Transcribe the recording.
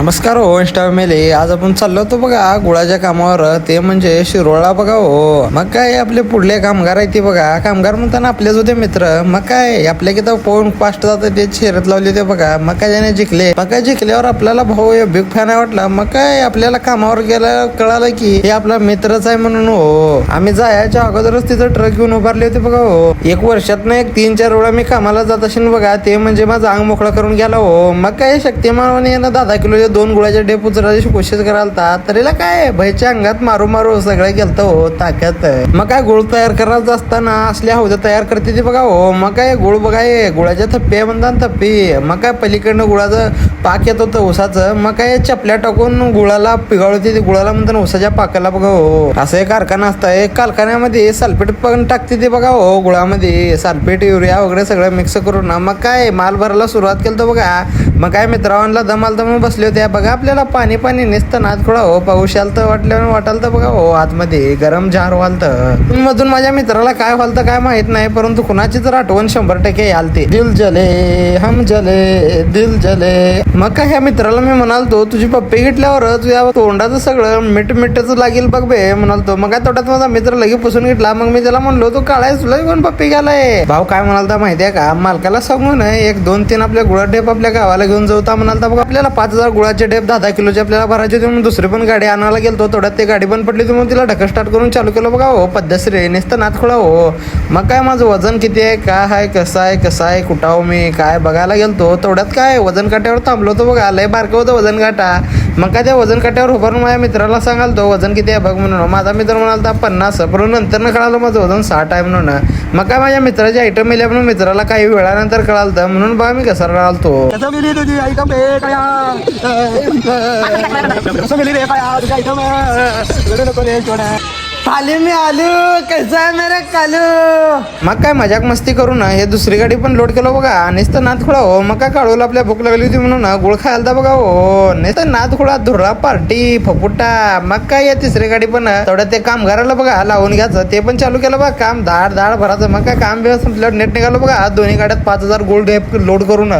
नमस्कार हो इंस्टा मेले. आज आपण चाललो होतो बघा गुळाच्या कामावर, ते म्हणजे शिरोळला बघा हो. मग काय आपले पुढले कामगार आहे ते बघा, कामगार म्हणताना आपलेच होते मित्र. मग काय आपल्या किती पोहून फास्ट जातं ते शर्यत लावली होते बघा. मग काय त्याने जिंकले. मग काय जिंकल्यावर आपल्याला भाऊ बिग फॅन आहे वाटला. मग काय आपल्याला कामावर गेला कळालं की हे आपला मित्रच आहे म्हणून हो. आम्ही जायच्या अगोदरच तिथं ट्रक घेऊन उभारले होते बघा हो. एक वर्षात ना एक 3-4 वेळा मी कामाला जात असेल बघा, ते म्हणजे माझं अंग मोकळा करून गेला हो. मग काय शक्तिमान ना 10 किलो 2 गुळाचे डेप उचलायची कोशिश करायला तरीला काय भयच्या अंगात मारू मारू सगळं गेलत हो ताकद. मग काय गुळ तयार करायचं असताना असल्या हौद्या तयार करते ते बघा हो. मग काय गुळ बघा गुळाच्या थप्पी म्हणतात थप्पी. मग काय पलीकडनं गुळाचं पाक येत होतं उसाचं. मग काय चपल्या टाकून गुळाला पिघळते ते गुळाला म्हणतात उसाच्या पाकाला बघा हो. असं एक कारखाना असतं. कारखान्यामध्ये सल्फेट पण टाकते ते बघा हो. गुळामध्ये सल्फेट युरिया वगैरे सगळं मिक्स करून मग काय माल भरायला सुरुवात केलं बघा. मग काय मित्रांना दमाल दम बसले होते बघा. आपल्याला पाणी पाणी नेसतं नाच थोडा हो. पाऊस आलतं वाटाल तर बघा हो. आतमध्ये गरम जार व्हालत मधून. माझ्या मित्राला काय व्हालतं काय माहित नाही, परंतु कुणाची तर आठवण 100% आलते. दिल जले हम जले दिल जले. मग काय ह्या मित्राला मी म्हणालतो तुझी पप्पी घेतल्यावर तुझ्या तोंडाचं सगळं मीठच लागेल बघ बे म्हणालतो. मग काय तोंडात माझा मित्र लगे पुसून घेतला. मग मी त्याला म्हणलो तू काळाय तुला कोण पप्पी घ्यालाय. भाऊ काय म्हणालता माहितीये का, मालकाला सांगून 1-2-3 आपल्या गुळा डेप आपल्या गावाला घेऊन जाऊता म्हणालता बघा. आपल्याला 5000 गुळाचे डेप 10 किलोचे आपल्याला भरायचे होते. म्हणून दुसरी पण गाडी आणायला गेलतो. थोड्यात ते गाडी पण पडली होती म्हणून तिला ढकल स्टार्ट करून चालू केलं बघा हो. पद्धतशीर नुसतं नात खोळा हो. मग काय माझं वजन किती आहे काय आहे कसं आहे कुठं हो मी काय बघायला गेलतो. तेवढ्यात काय वजन काट्यावर थांबलो होतो बघा. लय बारकं होतं वजन काटा. मग काय त्या वजन काट्यावर उभारून माझ्या मित्राला सांगालतो वजन किती आहे बघ म्हणून. माझा मित्र म्हणालता 50. परंतु नंतर कळालं माझं वजन 60 आहे म्हणून. मग काय माझ्या मित्राची आयटम मिळाल्या म्हणून मित्राला काही वेळानंतर कळालं म्हणून बघा मी कसा राहिलतो. आले मी आलो कैसा आहे मेरे कालू. मग काय मजाक मस्ती करून हे दुसरी गाडी पण लोड केलं बघा. नुसतं नात खोळा हो. मग काय काढूला आपल्या भूक लागली होती म्हणून गुळ खायला बघा हो. नुसतं नात खोळा धुरा पार्टी फपुटा. मग काय या तिसरी गाडी पण तेवढ्या ते कामगाराला बघा लावून घ्यायचं ते पण चालू केलं बघा काम. दाड भरायचं. मग काय काम व्यवस्थित नेट निघालं बघा. दोन्ही गाड्यात 5000 गोल्ड लोड करून